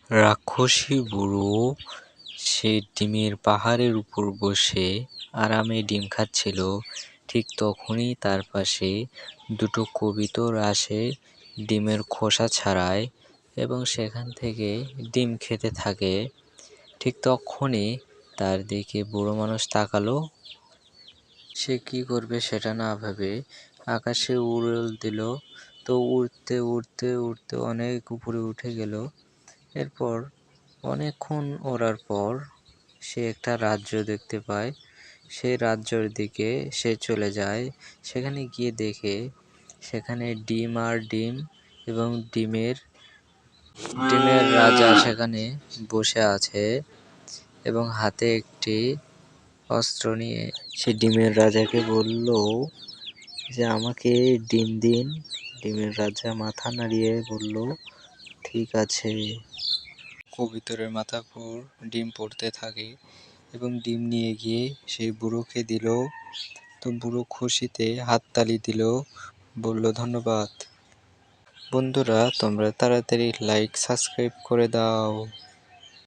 রাক্ষসী বুড়ো সে ডিমের পাহাড়ের উপর বসে আরামে ডিম খাচ্ছিল। ঠিক তখনই তার পাশে দুটো কবুতর আসে ডিমের খোসা ছাড়ায় এবং সেখান থেকে ডিম খেতে থাকে। ঠিক তখনই তার দিকে বুড়ো মানুষ তাকালো। সে কি করবে সেটা না ভেবে আকাশে উড়াল দিল। তো উড়তে উড়তে উড়তে অনেক উপরে উঠে গেল। এরপর অনেকক্ষণ ওড়ার পর সে একটা রাজ্য দেখতে পায়। সেই রাজ্যের দিকে সে চলে যায়। সেখানে গিয়ে দেখে সেখানে ডিম আর ডিম এবং ডিমের ডিমের রাজা সেখানে বসে আছে এবং হাতে একটি অস্ত্র নিয়ে সে ডিমের রাজাকে বলল যে আমাকে ডিম দিন। ডিমের রাজা মাথা নাড়িয়ে বলল ঠিক আছে। কবুতরের মাথার উপর ডিম পড়তে থাকে এবং ডিম নিয়ে গিয়ে সেই বুড়োকে দিল। তো বুড়ো খুশিতে হাততালি দিল, বলল ধন্যবাদ। বন্ধুরা তোমরা তাড়াতাড়ি লাইক সাবস্ক্রাইব করে দাও।